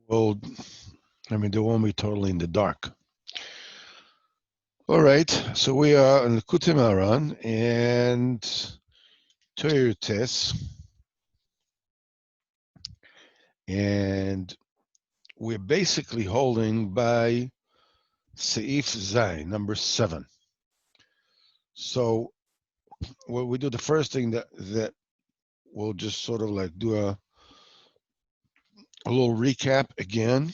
Well, I mean, they won't be totally in the dark. All right, so we are in the Kutimaran and Toyotes, and we're basically holding by Seif Zain, number 7. So what we do, the first thing that we'll just sort of like do a little recap again.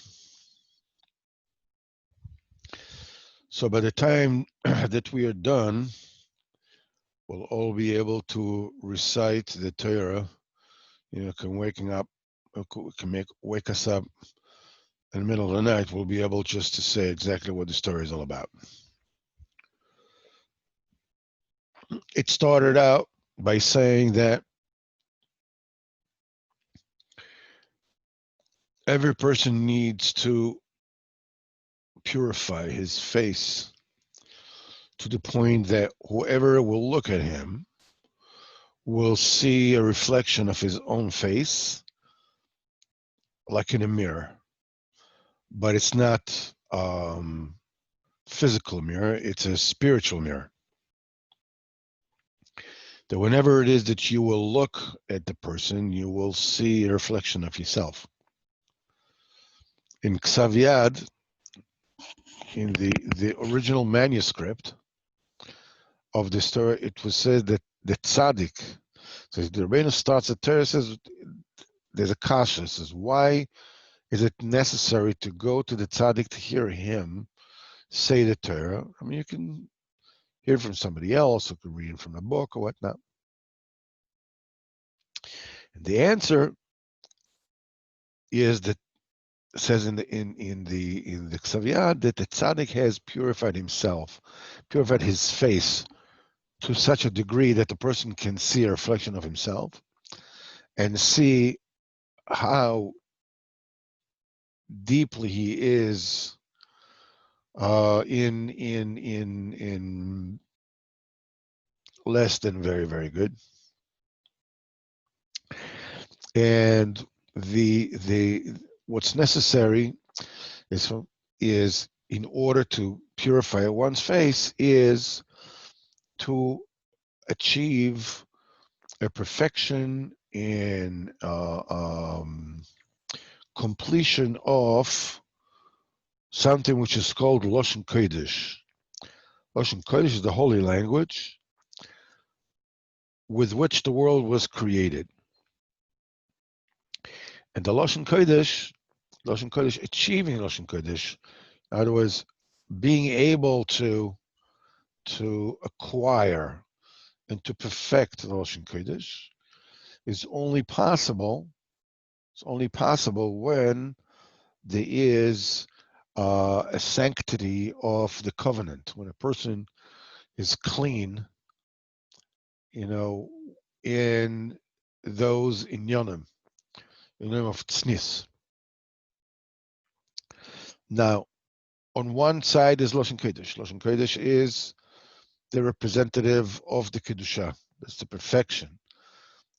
So by the time that we are done, we'll all be able to recite the Torah. Can waking up, can wake us up in the middle of the night. We'll be able just to say exactly what the story is all about. It started out by saying that every person needs to purify his face to the point that whoever will look at him will see a reflection of his own face like in a mirror. But it's not physical mirror, it's a spiritual mirror. That whenever it is that you will look at the person, you will see a reflection of yourself. In Ksav Yad, in the original manuscript of the story, it was said that the tzaddik, so the Rebbeinu starts the Torah, says there's a kasha, says why is it necessary to go to the tzaddik to hear him say the Torah? I mean, you can hear it from somebody else, or you can read it from a book or whatnot. And the answer is that says in the Ksav Yad that the tzaddik has purified himself, purified his face to such a degree that the person can see a reflection of himself and see how deeply he is in less than very, very good. And the what's necessary is in order to purify one's face is to achieve a perfection in completion of something which is called Lashon Kodesh. Lashon Kodesh is the holy language with which the world was created. And the Lashon Kodesh, achieving Lashon Kodesh, in other words, being able to acquire and to perfect the Lashon Kodesh is only possible. It's only possible when there is a sanctity of the covenant. When a person is clean, in those inyanim, in the name of tznis. Now, on one side is Lashon Kodesh. Lashon Kodesh is the representative of the Kedusha. That's the perfection.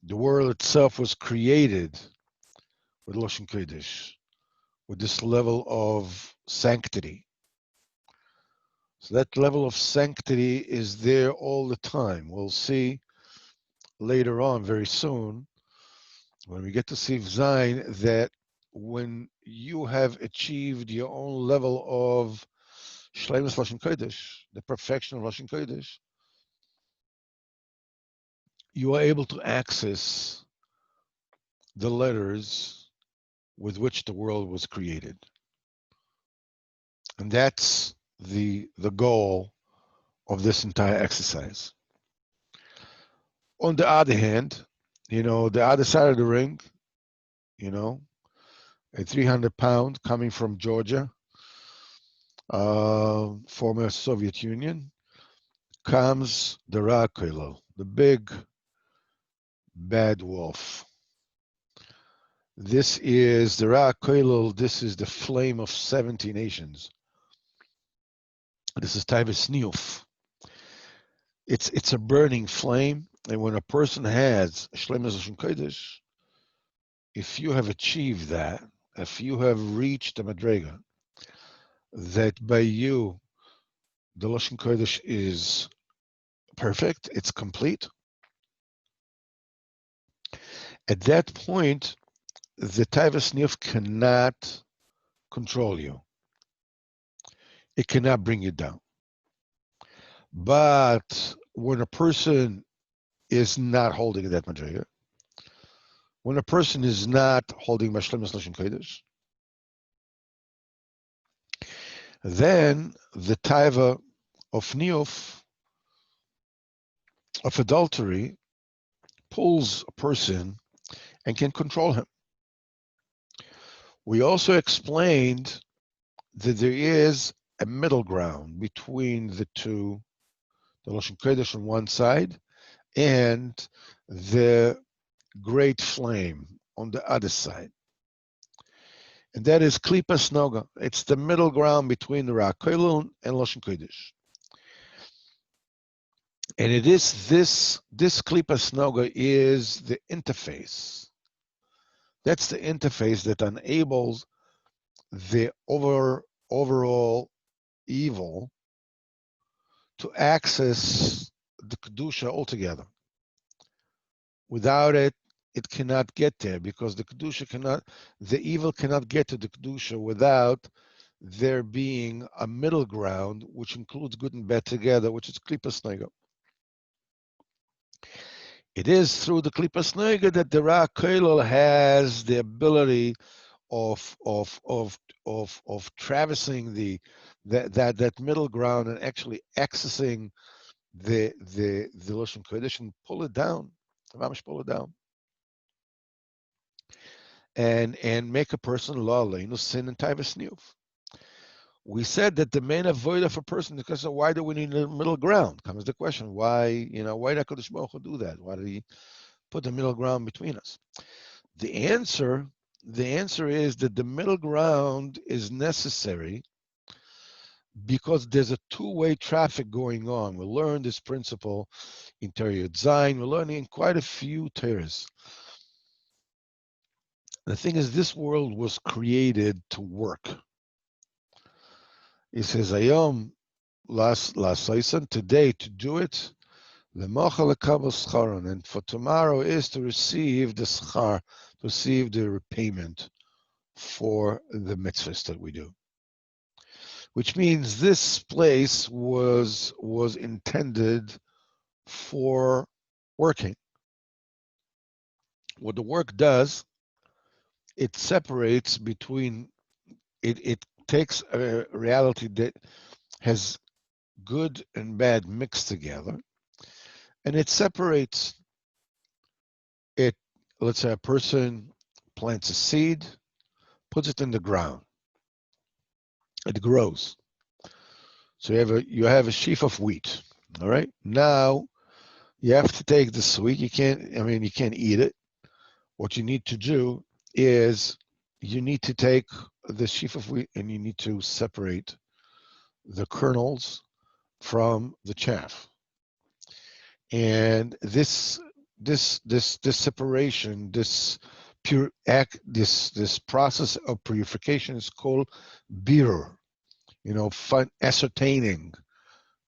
The world itself was created with Lashon Kodesh, with this level of sanctity. So that level of sanctity is there all the time. We'll see later on, very soon, when we get to Seif Zayin, that when you have achieved your own level of Shleimus Lashon Kodesh, the perfection of Lashon Kodesh, you are able to access the letters with which the world was created. And that's the goal of this entire exercise. On the other hand, the other side of the ring, a 300-pound coming from Georgia, former Soviet Union, comes the Ra Koilel, the big bad wolf. This is the Ra Koilel, this is the flame of 70 nations. This is Tavis Niuf. It's a burning flame, and when a person has Shleimus Lashon Kodesh, if you have achieved that, if you have reached a madrega that by you the Lashon Kodesh is perfect, it's complete, at that point, the Taivas Niyuf cannot control you. It cannot bring you down. But when a person is not holding that madrega, when a person is not holding Mashlemas Lashon Kodesh, then the taiva of niyuf, of adultery, pulls a person and can control him. We also explained that there is a middle ground between the two, the Lashon Kodesh on one side and the great flame on the other side. And that is Klipas Noga. It's the middle ground between the Ra'akoilel and Lashon Kodesh. And it is this Klipas Noga is the interface. That's the interface that enables the overall evil to access the Kedusha altogether. Without it, it cannot get there because the evil cannot get to the Kedusha without there being a middle ground, which includes good and bad together, which is Klipas Noga. It is through the Klipas Noga that the Ra'akoilel has the ability of traversing that middle ground and actually accessing the Lashon Kodesh and pull it down, and make a person lo aleinu sin and taivas niyuf. We said that the main avoid of a person, because of why do we need a middle ground? Comes the question, why did HaKadosh Baruch Hu do that? Why did he put the middle ground between us? The answer is that the middle ground is necessary because there's a two-way traffic going on. We learned this principle in Torah Yud Zayin. We're learning in quite a few Torahs. The thing is, this world was created to work. He says, Ayom la'asaysan, today to do it, lemocha lekabel scharon, and for tomorrow is to receive the schar, to receive the repayment for the mitzvahs that we do. Which means this place was intended for working. What the work does, it separates between, it takes a reality that has good and bad mixed together, and it separates it. Let's say a person plants a seed, puts it in the ground, it grows. So you have a sheaf of wheat. All right. Now you have to take this wheat. You can't eat it. What you need to do is you need to take the sheaf of wheat and you need to separate the kernels from the chaff. And this separation, this process of purification is called birur. Ascertaining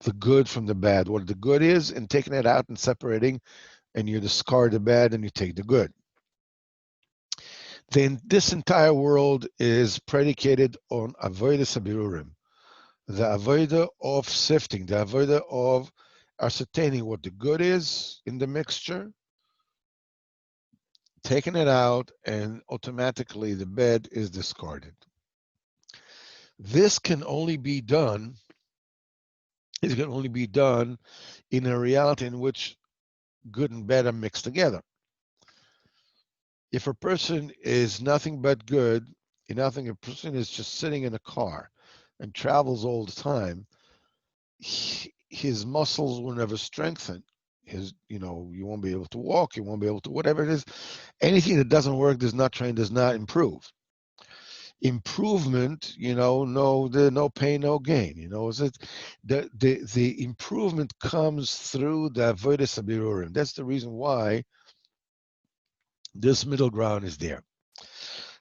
the good from the bad, what the good is, and taking it out and separating, and you discard the bad and you take the good. Then this entire world is predicated on avodas habirurim, the avodah of sifting, the avodah of ascertaining what the good is in the mixture, taking it out, and automatically the bad is discarded. This can only be done. It can only be done in a reality in which good and bad are mixed together. If a person is nothing but good, a person is just sitting in a car and travels all the time, his muscles will never strengthen. You won't be able to walk, you won't be able to, whatever it is. Anything that doesn't work, does not improve. Improvement, no pain, no gain. The improvement comes through the avodas habirurim. That's the reason why this middle ground is there.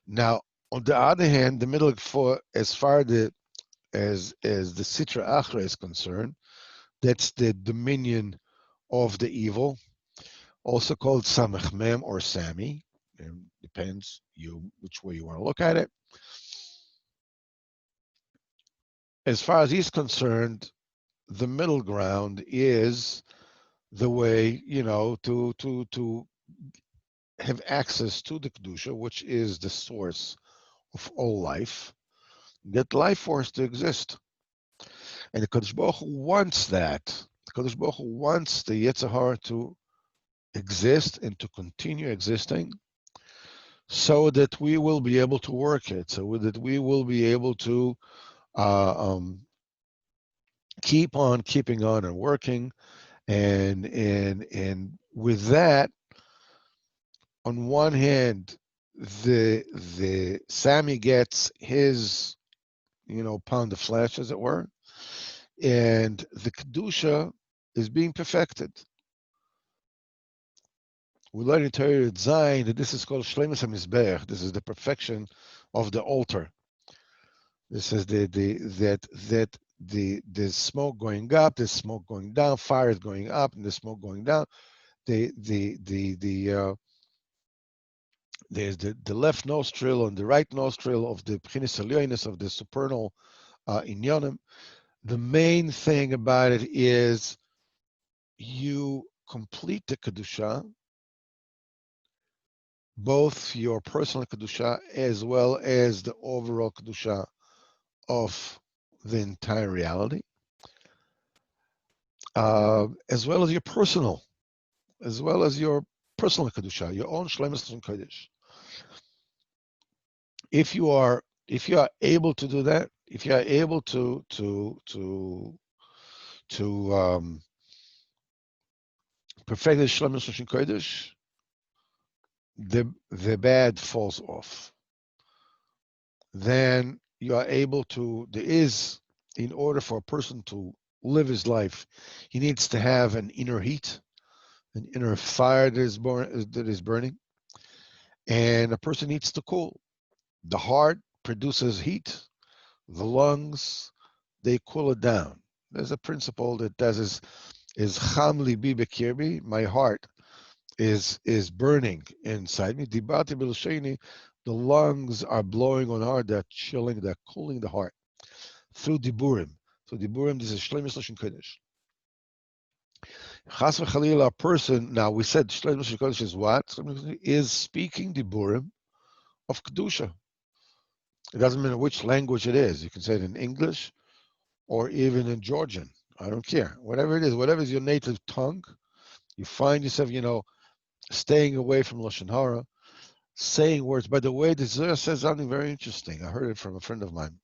Now, On the other hand, the middle for as far as the Sitra Achra is concerned, that's the dominion of the evil, also called Samech Mem or Sami. It depends which way you want to look at it. As far as he's concerned, the middle ground is the way, to have access to the Kedusha, which is the source of all life, get life force to exist. And the Kodesh Baruch Hu wants that. The Kodesh Baruch Hu wants the Yetzer Hara to exist and to continue existing so that we will be able to work it, so that we will be able to keep on keeping on and working. And with that, on one hand, the Sami gets his, pound of flesh, as it were, and the Kedusha is being perfected. We learn in Torah Zayin that this is called Shleimus HaMizbeach. This is the perfection of the altar. This is the smoke going up, the smoke going down, fire is going up, and the smoke going down. There's the left nostril and the right nostril of the B'chinas Elyonis of the supernal Inyanim. The main thing about it is you complete the Kedusha, both your personal Kedusha as well as the overall Kedusha of the entire reality, as well as your personal Kedusha, your own Shleimus Kodesh. If you are able to do that, if you are able to perfect the Shleimus Kodesh, the bad falls off. Then you are able to. In order for a person to live his life, he needs to have an inner heat, an inner fire that is burning, and a person needs to cool. The heart produces heat. The lungs, they cool it down. There's a principle that is cham libi bekirbi. My heart is burning inside me. Dibati b'lsheni, the lungs are blowing on hard. They're chilling. They're cooling the heart through diburim. So diburim, this is shleimus lashon kodesh. Chas v'chalila, a person. Now we said shleimus lashon kodesh is what? Is speaking diburim of kedusha. It doesn't matter which language it is. You can say it in English or even in Georgian. I don't care. Whatever it is, whatever is your native tongue, you find yourself, staying away from Lashon Hara, saying words. By the way, the Zohar says something very interesting. I heard it from a friend of mine.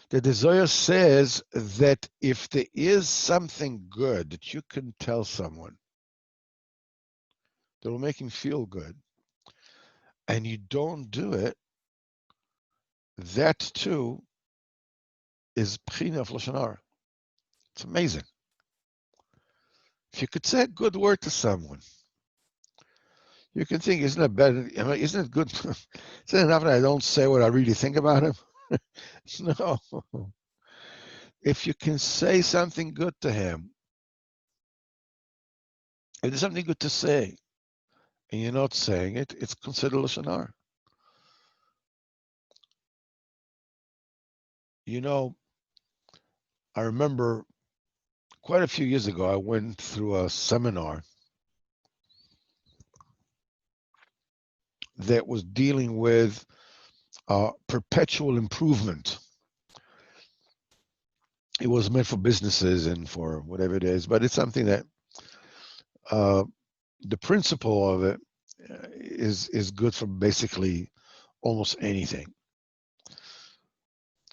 That the Zohar says that if there is something good that you can tell someone that will make him feel good, and you don't do it, that too is B'china of Lashon Hara. It's amazing. If you could say a good word to someone, you can think, isn't it better? Isn't it good? Isn't it enough that I don't say what I really think about him? No. If you can say something good to him, if there's something good to say, and you're not saying it, it's considered Lashon Hara. I remember quite a few years ago, I went through a seminar that was dealing with perpetual improvement. It was meant for businesses and for whatever it is, but it's something that the principle of it is good for basically almost anything.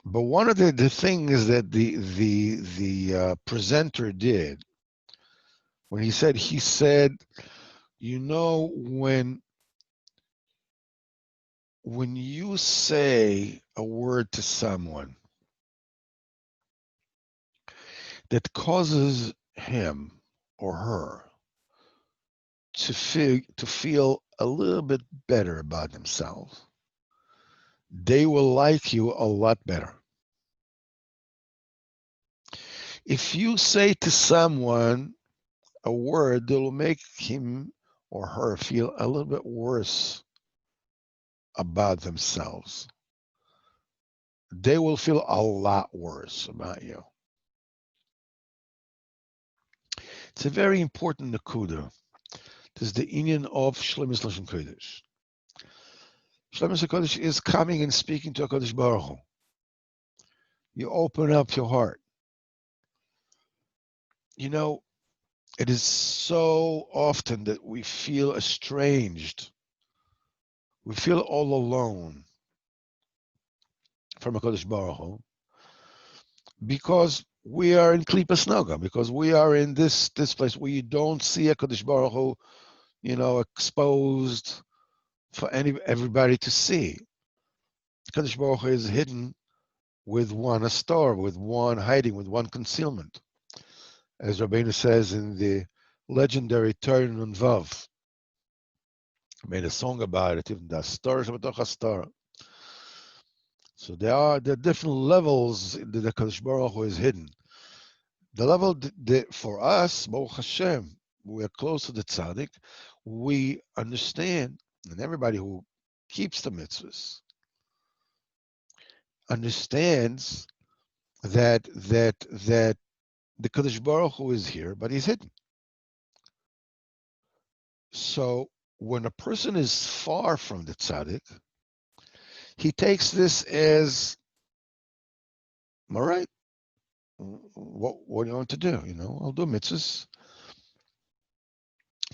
But one of the things that the presenter did when he said, when you say a word to someone that causes him or her to feel a little bit better about themselves, they will like you a lot better. If you say to someone a word that will make him or her feel a little bit worse about themselves, they will feel a lot worse about you. It's a very important nakuda. This is the inyan of Shlemus Lashon Kodesh. Shlemus Kodesh is coming and speaking to HaKadosh Baruch Hu. You open up your heart. You know, it is so often that we feel estranged. We feel all alone from HaKadosh Baruch Hu because we are in Klipas Noga, because we are in this place where you don't see HaKadosh Baruch Hu, exposed for everybody to see. HaKadosh Baruch Hu is hidden with one astar, with one hiding, with one concealment. As Rabbeinu says in the legendary Torah Nun Vav. I made a song about it, even the astar Shabbat Astar. So there are different levels that the HaKadosh Baruch Hu is hidden. The level for us, Baruch Hashem, we are close to the tzaddik, we understand, and everybody who keeps the mitzvahs understands that the Kadosh Baruch Hu is here, but he's hidden. So when a person is far from the tzaddik, he takes this as, all right, what do you want to do? I'll do mitzvahs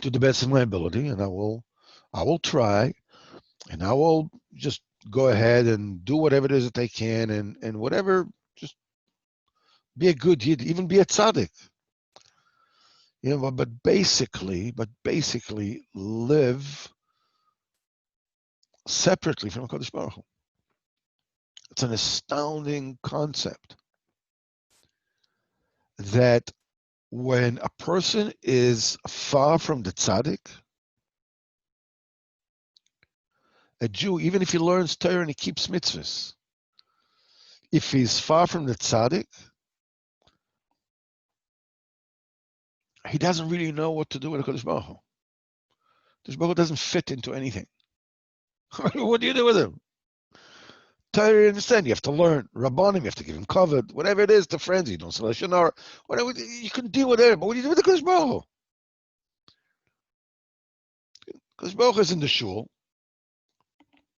to the best of my ability, and I will try, and I will just go ahead and do whatever it is that they can, and whatever, just be a good yid, even be a tzaddik. But basically live separately from HaKadosh Baruch Hu. It's an astounding concept that when a person is far from the tzaddik, a Jew, even if he learns Torah and he keeps mitzvahs, if he's far from the tzaddik, he doesn't really know what to do with HaKadosh Baruch Hu. HaKadosh Baruch Hu doesn't fit into anything. What do you do with him? Torah, you understand, you have to learn. Rabbanim, you have to give him covered. Whatever it is, to friends, you don't say Lashon Hara. Whatever, you can deal with it, but what do you do with the HaKadosh Baruch Hu? HaKadosh Baruch Hu is in the shul.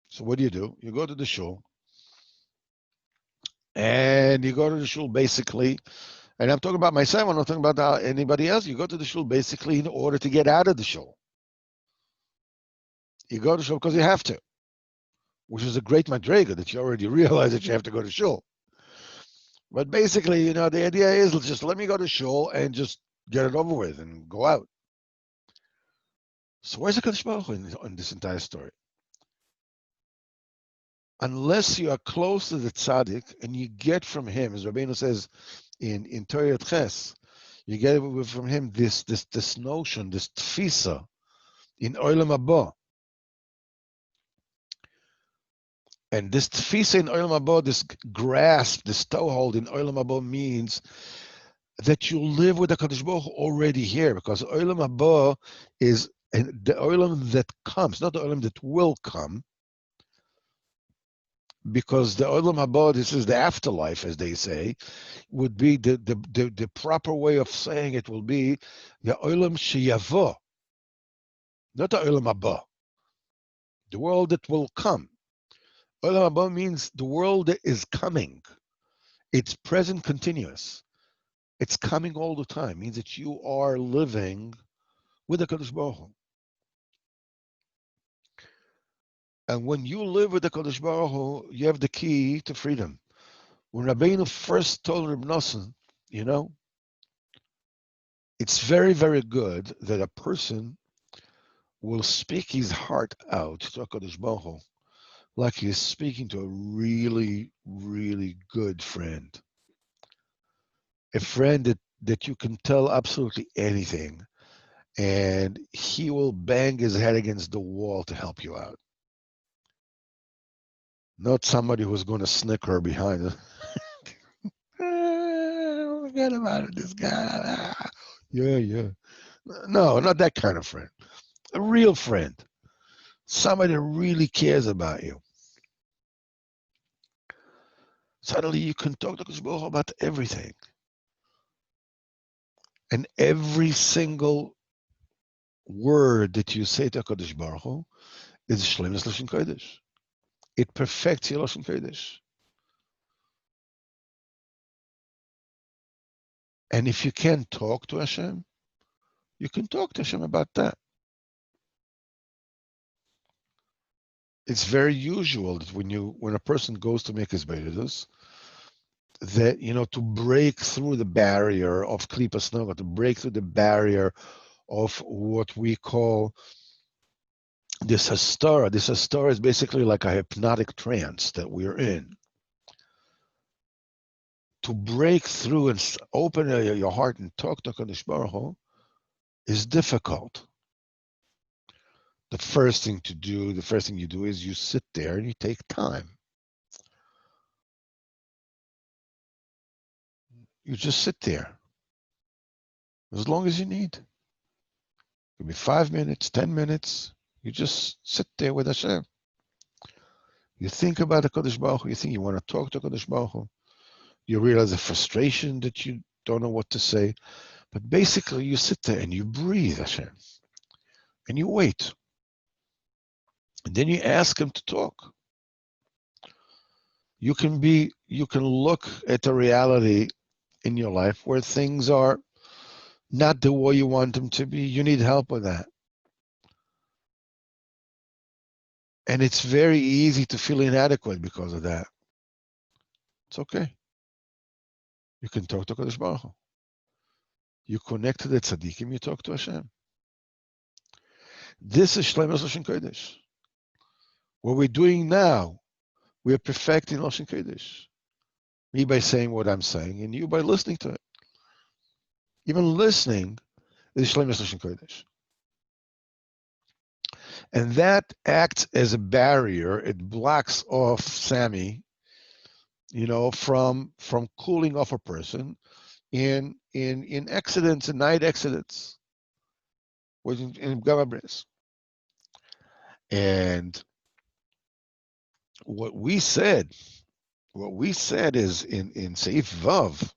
So what do? You go to the shul. And you go to the shul basically, and I'm talking about myself, I'm not talking about anybody else. You go to the shul basically in order to get out of the shul. You go to shul because you have to, which is a great madrega that you already realize that you have to go to shul. But basically, the idea is just let me go to shul and just get it over with and go out. So where's the Kadosh Baruch Hu in this entire story? Unless you are close to the tzaddik and you get from him, as Rabbeinu says in Torah Ches, you get from him this notion, this tfisa in Olam Haba. And this tfisa in Olam Haba, this grasp, this toehold in Olam Haba means that you live with the Kadosh Baruch Hu already here, because Olam Haba is the Olam that comes, not the Olam that will come. Because the Olam Haba, this is the afterlife, as they say, would be the proper way of saying it will be the Olam Sheyavo, not the Olam Haba, the world that will come. Olam Haba means the world that is coming. It's present continuous. It's coming all the time. It means that you are living with the Kadosh Baruch Hu. And when you live with the Kadosh Baruch Hu, you have the key to freedom. When Rabbeinu first told Reb Nosson, it's very, very good that a person will speak his heart out to HaKadosh Baruch Hu like he's speaking to a really, really good friend. A friend that you can tell absolutely anything, and he will bang his head against the wall to help you out. Not somebody who's going to snicker behind it. Forget about it, this guy. Yeah. No, not that kind of friend. A real friend. Somebody that really cares about you. Suddenly you can talk to Kodesh Baruch Hu about everything. And every single word that you say to Kodesh Baruch Hu is Shlemus Lashon Kodesh. It perfects your Lashon Kodesh. And if you can't talk to Hashem, you can talk to Hashem about that. It's very usual that when a person goes to make his Beidus, that, to break through the barrier of Klipas Noga, to break through the barrier of what we call this hastara. This hastara is basically like a hypnotic trance that we're in. To break through and open your heart and talk to Kadosh Baruch Hu is difficult. The first thing you do is you sit there and you take time. You just sit there as long as you need. It could be 5 minutes, 10 minutes. You just sit there with Hashem. You think about the Kadosh Baruch Hu. You think you want to talk to Kadosh Baruch Hu. You realize the frustration that you don't know what to say. But basically, you sit there and you breathe Hashem. And you wait. And then you ask him to talk. You can look at the reality in your life where things are not the way you want them to be. You need help with that. And it's very easy to feel inadequate because of that. It's okay. You can talk to Kadosh Baruch Hu. You connect to the tzaddikim, you talk to Hashem. This is Shlemus Lashon Kodesh. What we're doing now, we're perfecting Lashon Kodesh. Me by saying what I'm saying, and you by listening to it. Even listening is Shlemus Lashon Kodesh. And that acts as a barrier. It blocks off Sammy, from cooling off a person in accidents and night accidents, in Gamabris. And what we said is in Seif Vav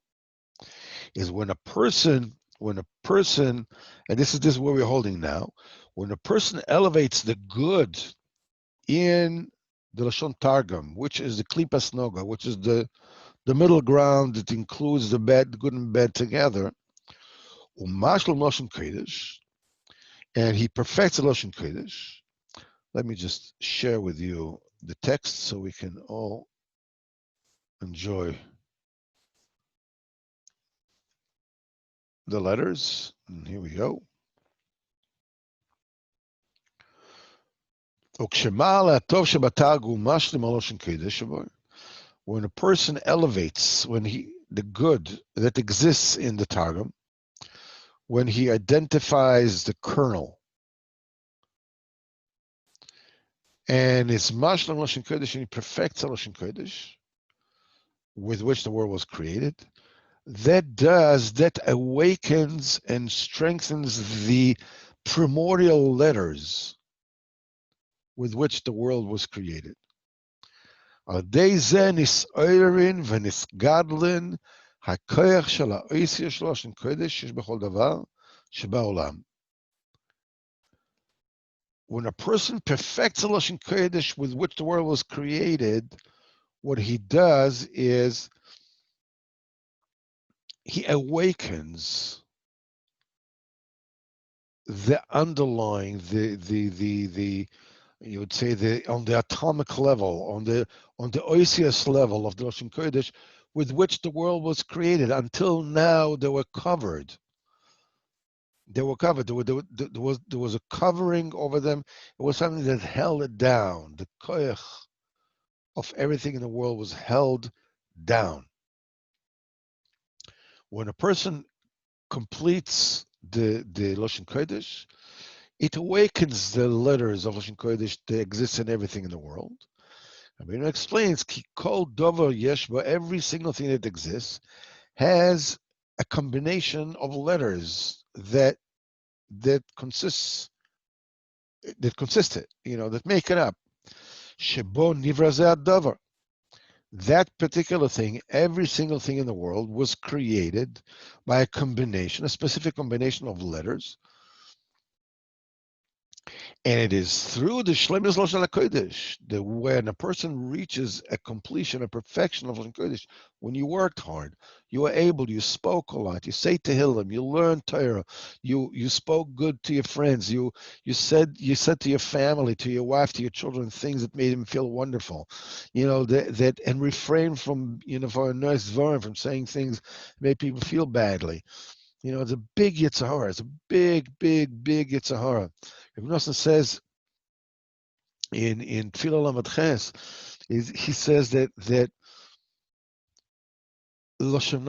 is when a person, and this is where we're holding now, when a person elevates the good in the Lashon Targum, which is the Klipas Noga, which is the middle ground that includes the good and bad together, Umashlam Lashon Kodesh, and he perfects the Lashon Kodesh. Let me just share with you the text so we can all enjoy the letters. And here we go. When a person elevates, the good that exists in the Targum, when he identifies the kernel, and it's Mashlam Lashon Kodesh, and he perfects Lashon Kodesh, with which the world was created, that awakens and strengthens the primordial letters with which the world was created. When a person perfects the Lashon Kodesh with which the world was created, what he does is he awakens the underlying, you would say on the atomic level, on the oisius level of the Lashon Kodesh, with which the world was created. Until now, they were covered. There was a covering over them. It was something that held it down. The koyach of everything in the world was held down. When a person completes the Lashon Kodesh, it awakens the letters of Lashon Kodesh that exist in everything in the world. Rabbeinu explains, Ki kol dover yesh bo, every single thing that exists has a combination of letters that consist it, that make it up. Shebo nivra ze davar. That particular thing, every single thing in the world was created by a specific combination of letters. And it is through the Shlemus Lashon HaKodesh that when a person reaches a completion, a perfection of Lashon Kodesh, when you worked hard, you were able, you spoke a lot, you say Tehillim, you learned Torah, you spoke good to your friends, you said to your family, to your wife, to your children, things that made them feel wonderful, that and refrain from for a nice dvarim, from saying things that made people feel badly. It's a big Yetzer Hara. It's a big, big, big Yetzer Hara. Ibn Nosson says in Tfilah Lamed Ches, he says that Lashon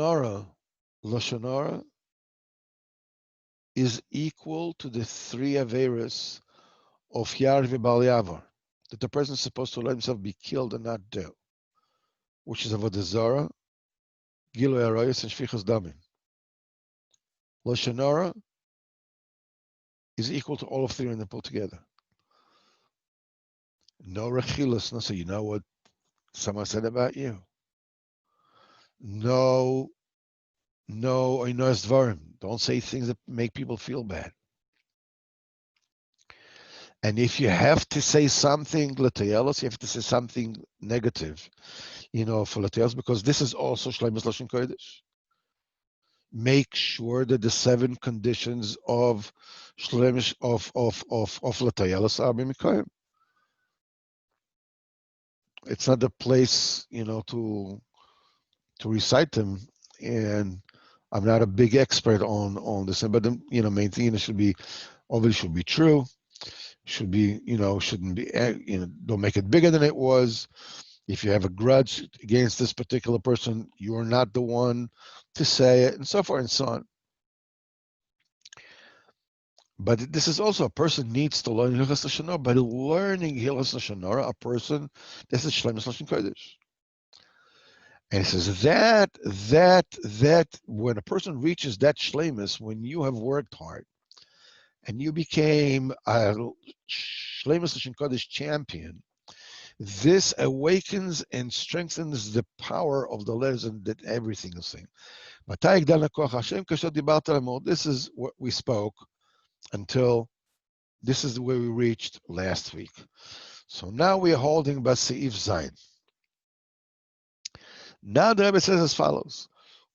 Hara is equal to the three Averos of Yar V'Bal Yavar, that the person is supposed to let himself be killed and not do, which is Avodah Zarah, Gilui Arayos, and Shfichas Damim. Lashon Hara is equal to all of three of them put together. No rechilas, no, so you know what someone said about you. No oinos dvarim. Don't say things that make people feel bad. And if you have to say something l'toyelos, you have to say something negative, for l'toyelos, because this is also shleimus lashon kodesh. Make sure that the 7 conditions of shleimus of l'toyelos are b'mikayim. It's not the place, to recite them, and I'm not a big expert on this, but the main thing should be true, should be shouldn't be don't make it bigger than it was. If you have a grudge against this particular person, you are not the one to say it, and so forth and so on. But this is also, a person needs to learn Hilchos Lashon Hara. By learning Hilchos Lashon Hara, a person, this is Shleimus Lashon Kodesh. And he says that when a person reaches that shleimus, when you have worked hard and you became a shleimus Lashon Kodesh champion, this awakens and strengthens the power of the letters and that everything is saying. This is what we spoke until, this is where we reached last week. So now we are holding B'Seif Zayin. Now the Rebbe says as follows: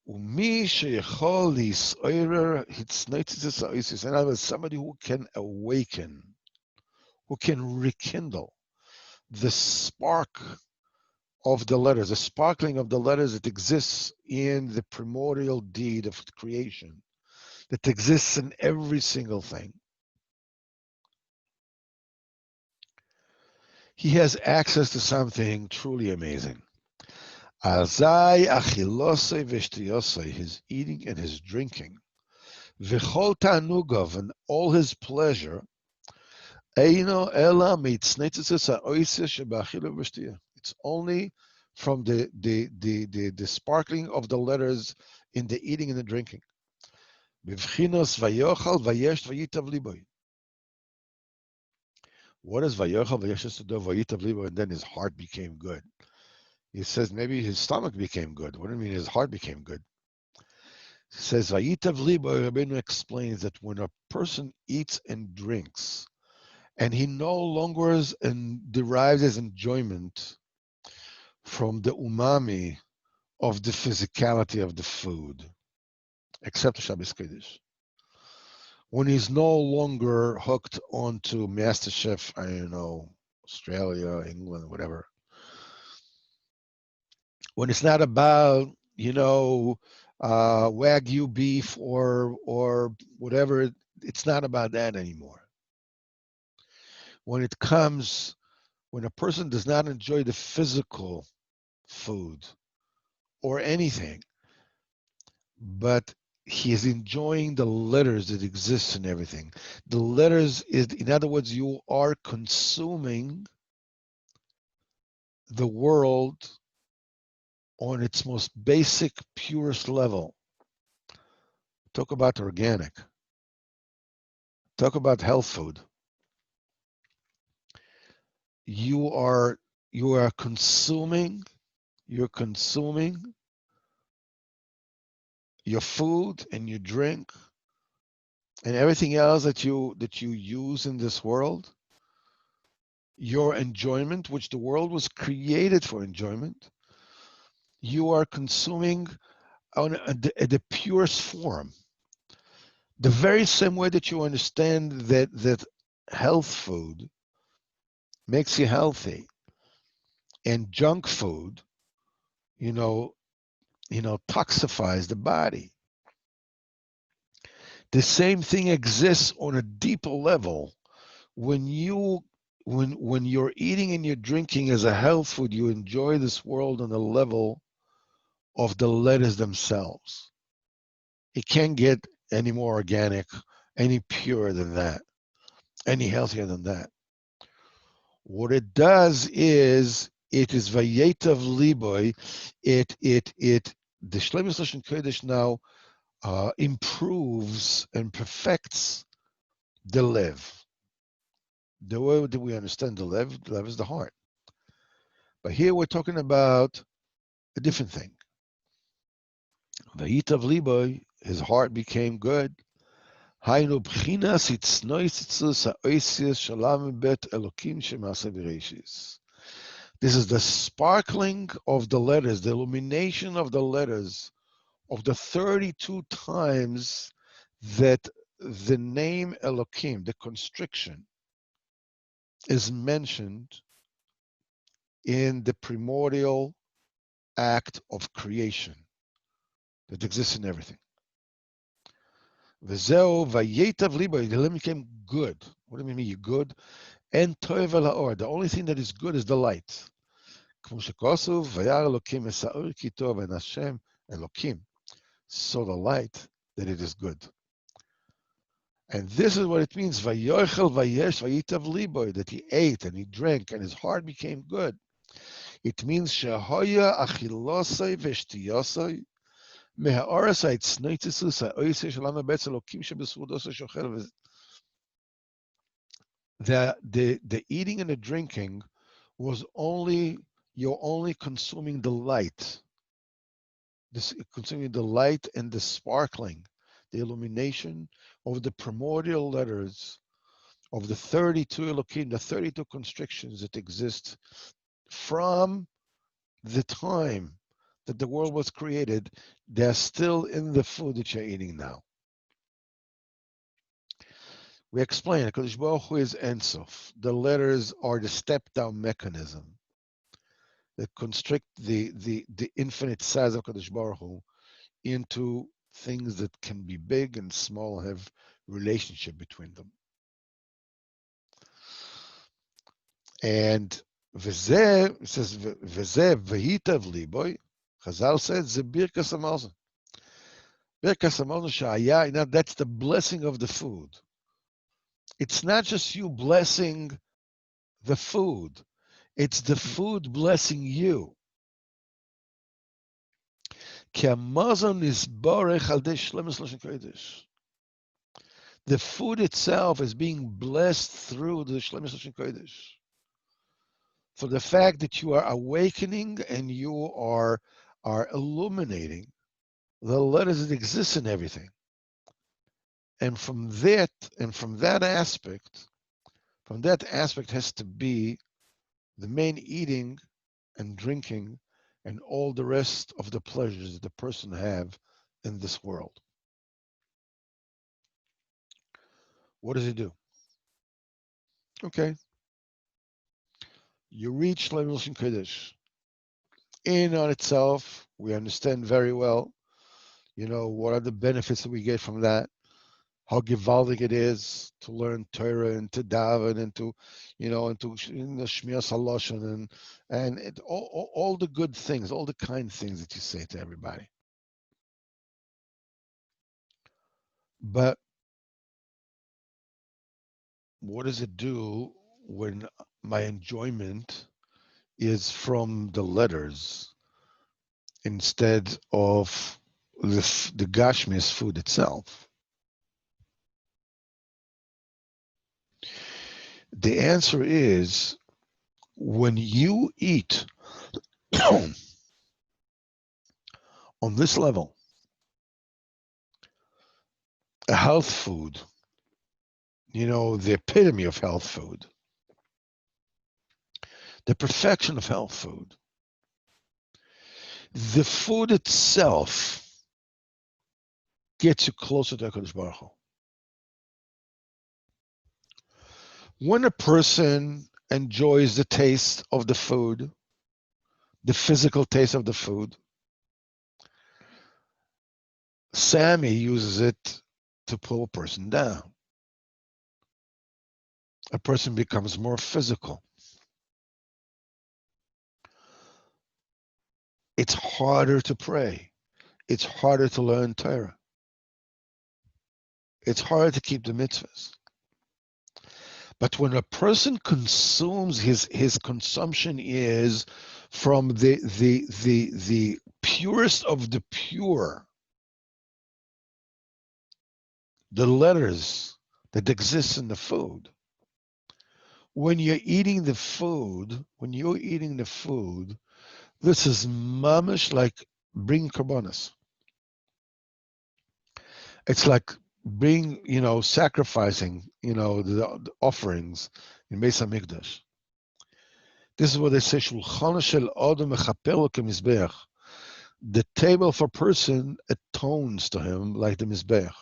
"Umi sheyechol lisoirer hitznoitzis ha'osis." In other words, somebody who can awaken, who can rekindle the spark of the letters, the sparkling of the letters that exists in the primordial deed of creation, that exists in every single thing. He has access to something truly amazing. Azai achilosei v'shtiyosei, his eating and his drinking, v'chol ta'anugov, and all his pleasure, eino ela mitznetzitzis ha'oiseh shebachilu v'shtiyah. It's only from the sparkling of the letters in the eating and the drinking. B'vchinos vayochal vayesh vayitav liboy. What does vayochal vayesh to do vayitav liboy? And then his heart became good. He says maybe his stomach became good. What do you mean his heart became good? He says, Vayitav libo, Rabbeinu explains that when a person eats and drinks, and he no longer derives his enjoyment from the umami of the physicality of the food, except Shabbos Kodesh. When he's no longer hooked onto MasterChef, I don't know, Australia, England, whatever. When it's not about, Wagyu beef or whatever, it's not about that anymore. When a person does not enjoy the physical food or anything, but he is enjoying the letters that exist in everything. The letters is, in other words, you are consuming the world on its most basic, purest level. Talk about organic. Talk about health food. You are you are consuming. You're consuming your food and your drink and everything else that you use in this world. Your enjoyment, which the world was created for enjoyment, you are consuming on the purest form. The very same way that you understand that health food makes you healthy and junk food, you know, toxifies the body. The same thing exists on a deeper level. When you when you're eating and you're drinking as a health food, you enjoy this world on the level of the letters themselves. It can't get any more organic, any purer than that, any healthier than that. What it does is it is vayetav liboy. It the Shlemus Lashon Kodesh now improves and perfects the lev. The way that we understand the lev is the heart. But here we're talking about a different thing. Vayetav liboy, his heart became good. Hainu bchinas itznoitzitzus ha'oisius shalam bet elokim shemasa bereshis. This is the sparkling of the letters, the illumination of the letters of the 32 times that the name Elohim, the constriction, is mentioned in the primordial act of creation that exists in everything. V'zeu vayetav libo, the limb became good. What do you mean you're good? And toiv el the only thing that is good is the light. כמו שכוסוב, וירא אלוקים מסעור כי טוב, and Hashem, Elohim, saw the light that it is good. And this is what it means, vayochel vayesh vayitav liboy, that he ate and he drank and his heart became good. It means shehoya achilosai veshtiyosai mehaoras ha'itzneitzis ha'oisei shalama betz elokim shebesudosai shochel. The eating and the drinking was only, you're only consuming the light. This consuming the light and the sparkling, the illumination of the primordial letters of the 32 Elohim, the 32 constrictions that exist from the time that the world was created. They're still in the food that you're eating now. We explain it. Kodesh Baruch Hu is Ein Sof. The letters are the step-down mechanism that constrict the infinite size of Kodesh Baruch Hu into things that can be big and small, have relationship between them. And v'zeh, it says v'zeh v'hitav liboy. Chazal said ze birkas hamazon. Birkas hamazon sha'aya. Now that's the blessing of the food. It's not just you blessing the food; it's the food blessing you. Ki hamazon is borech al dei shlemus lashon kodesh. The food itself is being blessed through the shlemus lashon kodesh. For the fact that you are awakening and you are illuminating the letters that exist in everything. And from that aspect has to be the main eating and drinking and all the rest of the pleasures that the person have in this world. What does he do? Okay. You reach Shlemus Lashon Kodesh. In on itself, we understand very well, what are the benefits that we get from that? How gewaldig it is to learn Torah and to daven and to, and to Shmiras Halashon and all the good things, all the kind things that you say to everybody. But what does it do when my enjoyment is from the letters instead of the Gashmis food itself? The answer is when you eat on this level, a health food, the epitome of health food, the perfection of health food, the food itself gets you closer to HaKadosh Baruch Hu. When a person enjoys the taste of the food, the physical taste of the food, Sammy uses it to pull a person down. A person becomes more physical. It's harder to pray. It's harder to learn Torah. It's harder to keep the mitzvahs. But when a person consumes, his consumption is from the purest of the pure, the letters that exist in the food. When you're eating the food, this is mamish like bring karbonos. It's like sacrificing, the offerings in Beis Hamikdash. This is what they say, Shulchan shel Adam mechaper kemizbeach. The table of a person atones to him like the mizbeach.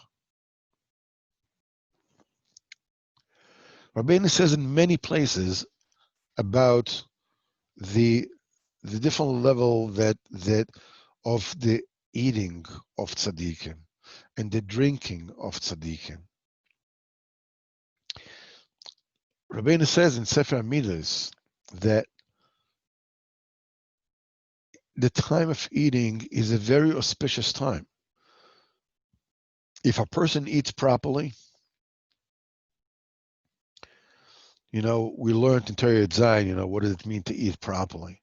Rabbeinu says in many places about the different level that of the eating of tzaddikim and the drinking of tzaddikim. Rabbeinu says in Sefer Amidas that the time of eating is a very auspicious time. If a person eats properly, we learned in Torah Zayin, what does it mean to eat properly?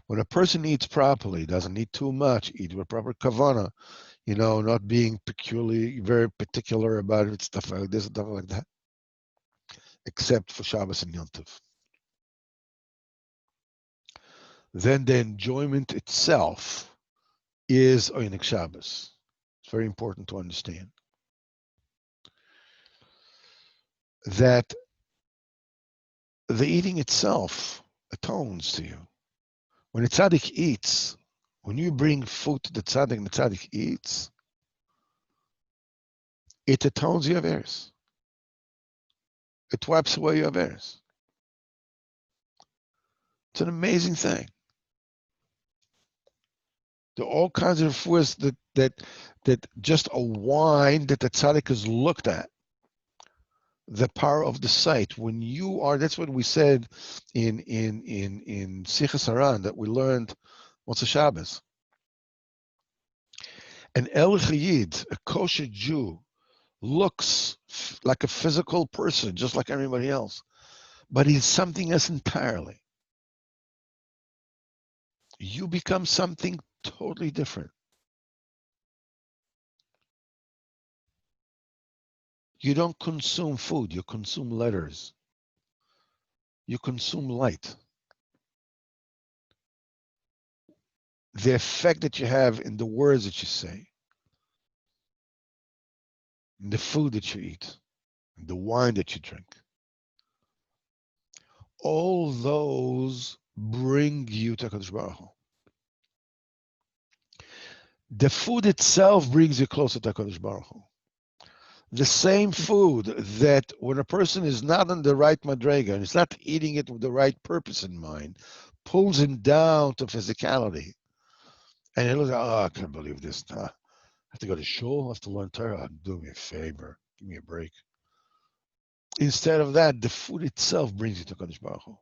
When a person eats properly, doesn't eat too much, eat with proper kavana, not being very particular about it, stuff like this, stuff like that, except for Shabbos and Yom Tov. Then the enjoyment itself is Oinik Shabbos. It's very important to understand that the eating itself atones to you. When a tzaddik eats, when you bring food to the tzaddik and the tzaddik eats, it atones your averos. It wipes away your averos. It's an amazing thing. There are all kinds of foods that just a wine that the tzaddik has looked at. The power of the sight. When you are, that's what we said in Sichas Haran that we learned Motzei Shabbos. An El Chayid, a kosher Jew, looks like a physical person, just like everybody else, but he's something else entirely. You become something totally different. You don't consume food, you consume letters. You consume light. The effect that you have in the words that you say, in the food that you eat, in the wine that you drink. All those bring you to HaKadosh Baruch Hu. The food itself brings you closer to HaKadosh Baruch Hu. The same food that when a person is not on the right madrega and is not eating it with the right purpose in mind, pulls him down to physicality. And he looks like, I can't believe this. I have to go to shul, I have to learn Torah. Do me a favor. Give me a break. Instead of that, the food itself brings you to HaKadosh Baruch Hu.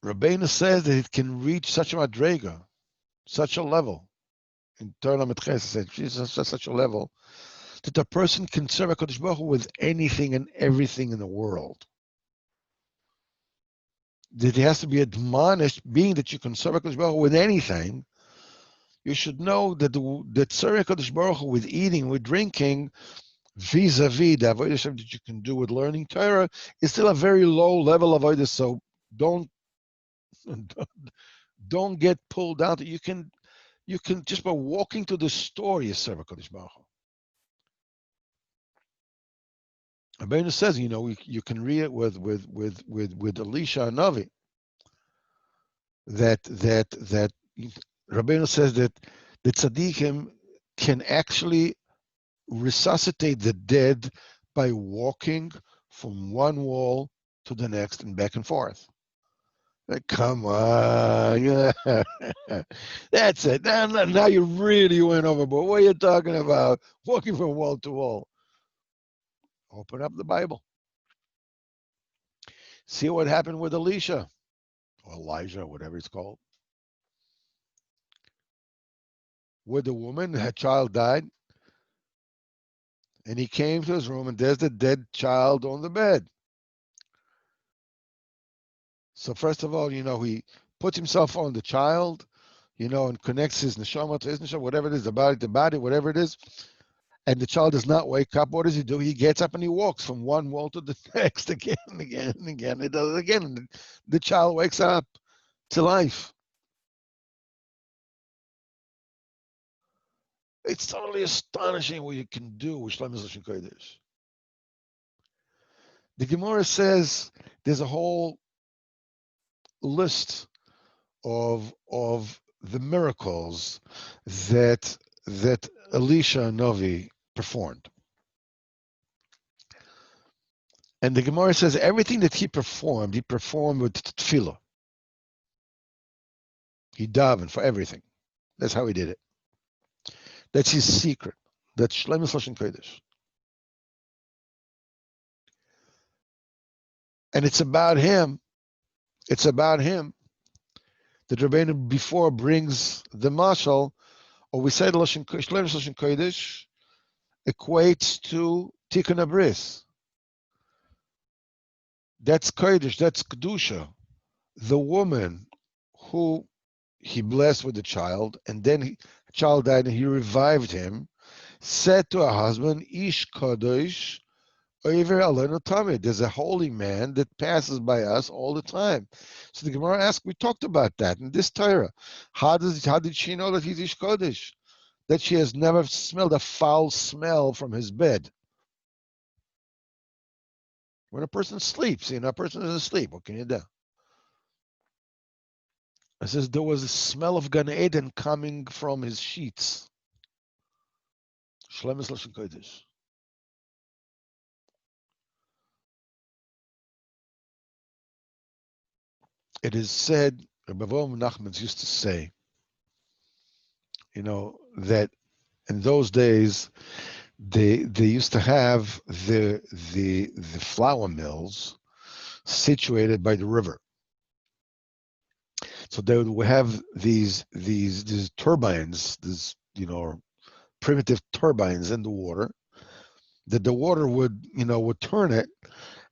Rabbeinu says that it can reach such a madrega, such a level. In Torah Metches said, Jesus at such a level that a person can serve HaKadosh Baruch Hu with anything and everything in the world. That he has to be admonished, being that you can serve HaKadosh Baruch Hu with anything. You should know that that serving HaKadosh Baruch Hu with eating, with drinking, vis-a-vis the avodah Hashem that you can do with learning Torah, is still a very low level of avodah. So don't get pulled out. You can just by walking to the store, you serve HaKadosh Baruch Hu. Rabbeinu says, you can read it with Elisha and Navi. That Rabbeinu says that the tzaddikim can actually resuscitate the dead by walking from one wall to the next and back and forth. Like, come on, yeah. That's it. Now you really went overboard. What are you talking about? Walking from wall to wall. Open up the Bible. See what happened with Elisha, or Elijah, whatever it's called. With the woman, her child died, and he came to his room, and there's the dead child on the bed. So first of all, he puts himself on the child, and connects his neshama to his neshama, whatever it is, the body, whatever it is. And the child does not wake up. What does he do? He gets up and he walks from one wall to the next again and again and again. He does it again. The child wakes up to life. It's totally astonishing what you can do with Shlomo Lashon Kodesh. The Gemara says there's a whole list of the miracles that Elisha and Novi performed. And the Gemara says everything that he performed with tefillah. He davened for everything. That's how he did it. That's his secret. That's Shlomo Lashon Kodesh. And it's about him. It's about him that Rabbeinu before brings the mashal, or we said Shlomo Lashon Kodesh equates to Tikkun Abris. That's Kodesh, that's Kedusha. The woman who he blessed with the child, and then the child died and he revived him, said to her husband, Ish Kodesh, Oiver Alenu Tamid. There's a holy man that passes by us all the time. So the Gemara asks, we talked about that in this Torah. How did she know that he's Ish Kodesh? That she has never smelled a foul smell from his bed. When a person sleeps, a person is asleep, what can you do? It says there was a smell of Gan Eden coming from his sheets. Shlomo Lashon Kodesh. It is said, Rabbi Avraham Nachman used to say, that in those days they used to have the flour mills situated by the river. So they would have these turbines, primitive turbines in the water, that the water would turn it,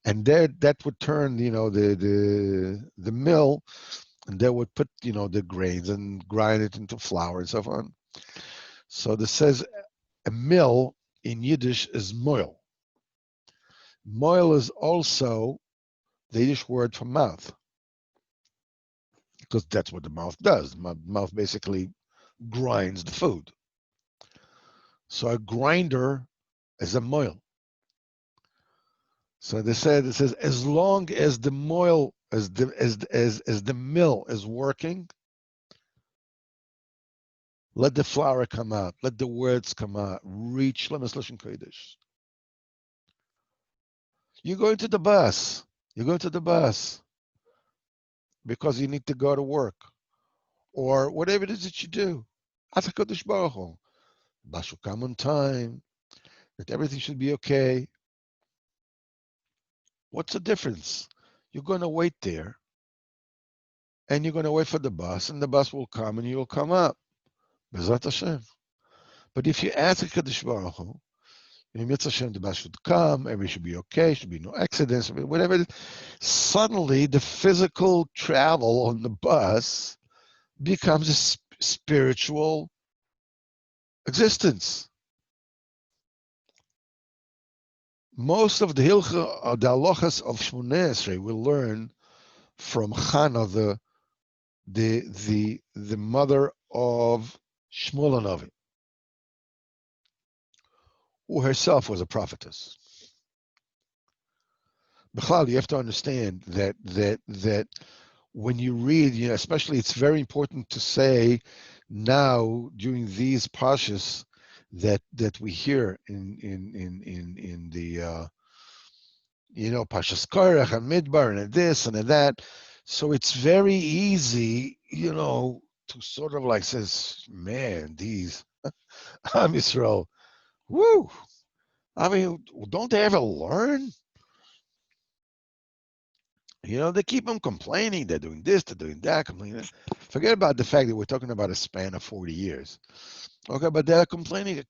and that would turn the mill, and they would put the grains and grind it into flour and so on. So this says a mill in Yiddish is moil. Moil is also the Yiddish word for mouth, because that's what the mouth does. The mouth basically grinds the food. So a grinder is a moil. So they said, it says, as long as the moil, as the mill is working, let the flour come out, let the words come out, reach Shlomo Lashon Kodesh. You're going to the bus because you need to go to work, or whatever it is that you do. Ask HaKadosh Baruch Hu, bus should come on time, that everything should be okay. What's the difference? You're going to wait there, and you're going to wait for the bus, and the bus will come, and you'll come up. Bezrat Hashem. But if you ask HaKadosh Baruch Hu, Mitzvah Hashem, the bus should come, everything should be okay, should be no accidents, whatever it is. Suddenly, the physical travel on the bus becomes a spiritual existence. Most of the halachas of Shmoneh Esrei we'll learn from Chana, the mother of Shmuel HaNavi, who herself was a prophetess. B'chlal, you have to understand that when you read, especially it's very important to say now during these pashas that we hear in the Pashas Korach and Midbar and this and that. So it's very easy, to sort of like says, man, these Am Yisrael, woo. I mean, don't they ever learn? They keep on complaining. They're doing this, they're doing that, complaining. Forget about the fact that we're talking about a span of 40 years. Okay, but they're complaining.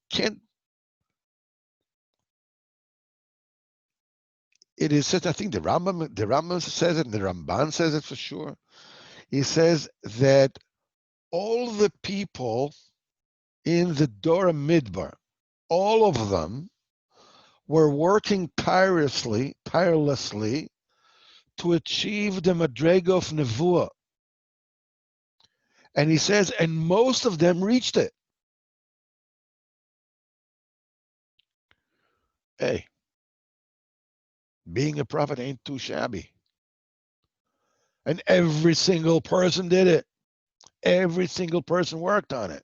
It is said, I think the Rambam says it, and the Ramban says it for sure. He says that all the people in the Dora Midbar, all of them were working tirelessly to achieve the Madrega of Nevuah. And he says, and most of them reached it. Hey, being a prophet ain't too shabby. And every single person did it. Every single person worked on it.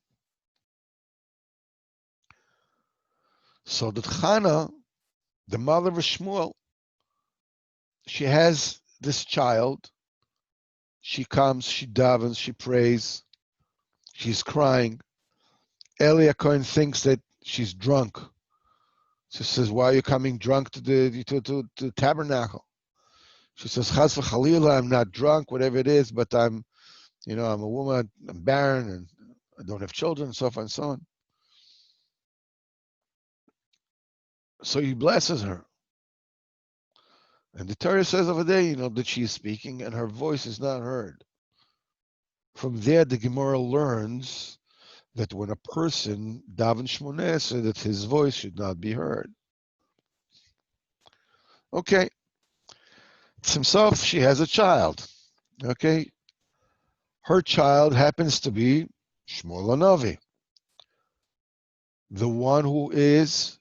So that Chana, the mother of Shmuel, she has this child. She comes, she davens, she prays, she's crying. Eli HaKohen thinks that she's drunk. She says, why are you coming drunk to the tabernacle? She says, Chas v'chalila, I'm not drunk, whatever it is, but I'm a woman, I'm barren, and I don't have children, and so forth and so on. So he blesses her. And the Torah says over there, that she is speaking and her voice is not heard. From there, the Gemara learns that when a person daven Shmoneh Esrei, that his voice should not be heard. Okay. It's himself, she has a child. Okay. Her child happens to be Shmuel HaNavi, the one who is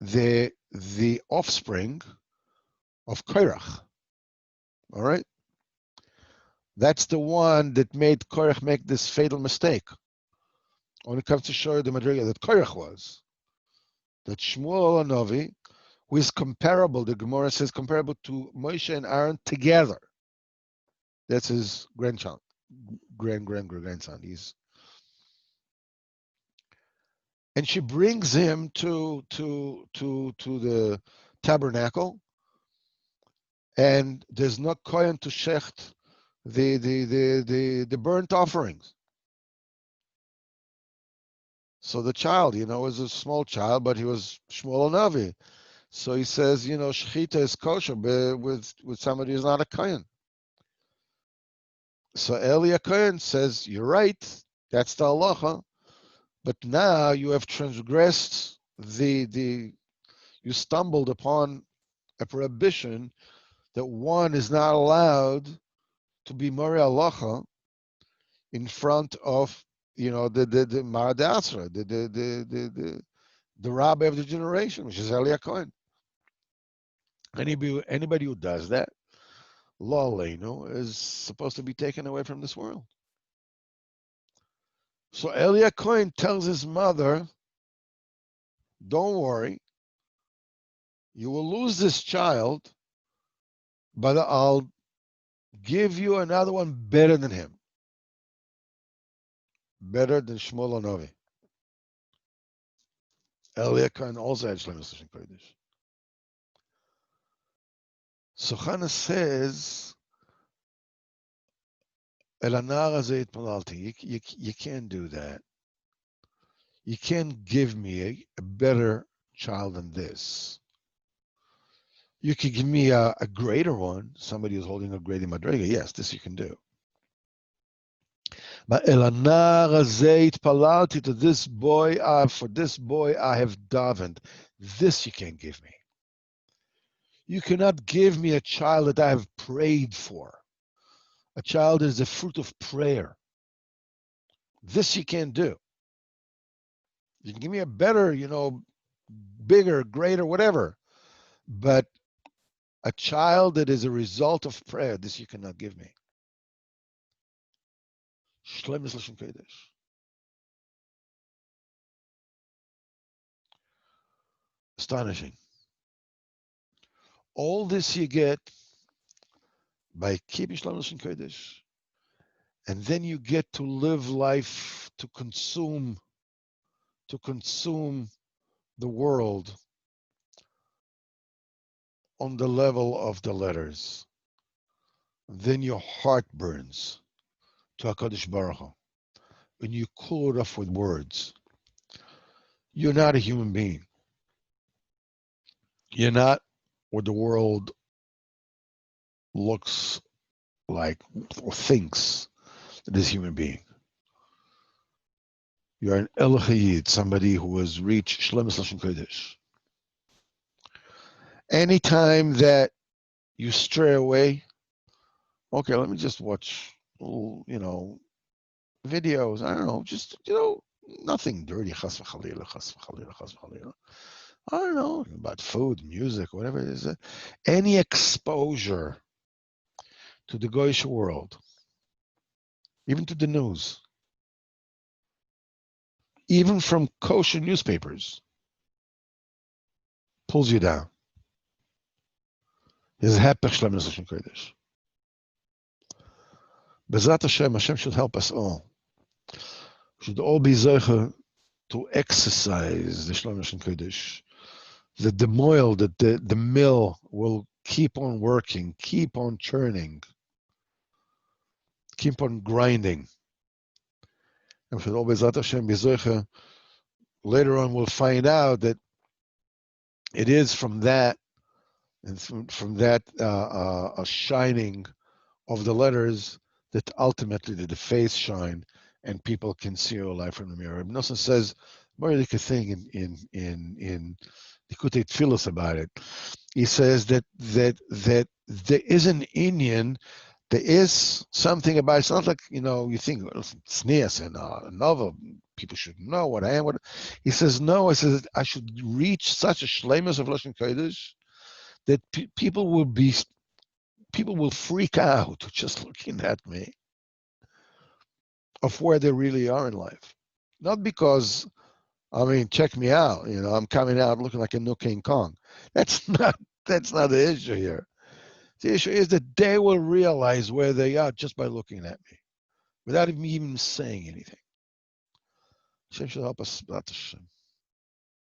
the offspring of Korach. All right? That's the one that made Korach make this fatal mistake. When it comes to show the Madriga that Korach was. That Shmuel HaNavi, who is comparable, the Gemara says, comparable to Moshe and Aaron together. That's his grandchild, grandson. And she brings him to the tabernacle, and there's no kohen to shecht the burnt offerings. So the child, was a small child, but he was Shmuel HaNavi. So he says, shechita is kosher with somebody who's not a kohen. So Eli HaKohen says, you're right, that's the halacha, but now you have transgressed you stumbled upon a prohibition that one is not allowed to be Mori halacha in front of, the Marad Asra, the rabbi of the generation, which is Eli HaKohen. Anybody who does that, Lo Aleinu, is supposed to be taken away from this world. So Eli HaKohen tells his mother, don't worry, you will lose this child, but I'll give you another one better than him. Better than Shmuel HaNavi. Eli HaKohen also had Shlemus Lashon Kodesh. So Chana says, El anar hazeh itpalalti. You can't do that. You can't give me a better child than this. You could give me a greater one, somebody who's holding a greater madrega. Yes, this you can do. But Elanar Azeit Palalti, to this boy, for this boy I have davened. This you can't give me. You cannot give me a child that I have prayed for. A child is the fruit of prayer. This you can't do. You can give me a better, bigger, greater, whatever. But a child that is a result of prayer, this you cannot give me. Shlemis Lashon Kodesh. Astonishing. All this you get by keeping Shlemis Lashon Kodesh. And then you get to live life, to consume the world on the level of the letters. Then your heart burns to HaKadosh Baruch Hu. When you cool it off with words, you're not a human being. You're not what the world looks like or thinks that is human being. You're an Elohayid, somebody who has reached Shlemis Lashon Kodesh. Anytime that you stray away, okay, let me just watch, videos. I don't know, just, nothing dirty. Chas v'chalila, chas v'chalila, chas v'chalila. I don't know, about food, music, whatever it is. Any exposure to the Goyish world, even to the news, even from kosher newspapers, pulls you down. His hepech Shlemis Lashon Kodesh. Bezrat Hashem should help us all. We should all be zeicha to exercise the Shlemis Lashon Kodesh. That the moil, that the mill will keep on working, keep on churning, keep on grinding. And we should all Bezrat Hashem be zeicha. Later on, we'll find out that it is from that, and from that shining of the letters that ultimately the face shine and people can see your life from the mirror. Ibn Nosson says more like a thing in Likutei Tfilos about it. He says that there is an Indian, there is something about it. It's not like, you think tznius and a novel, people should know what I am. He says, no, he says I should reach such a shleimus of Lashon Kodesh that people will freak out just looking at me of where they really are in life. Not because, check me out, I'm coming out looking like a new King Kong. That's not the issue here. The issue is that they will realize where they are just by looking at me, without me even saying anything. Hashem should help us.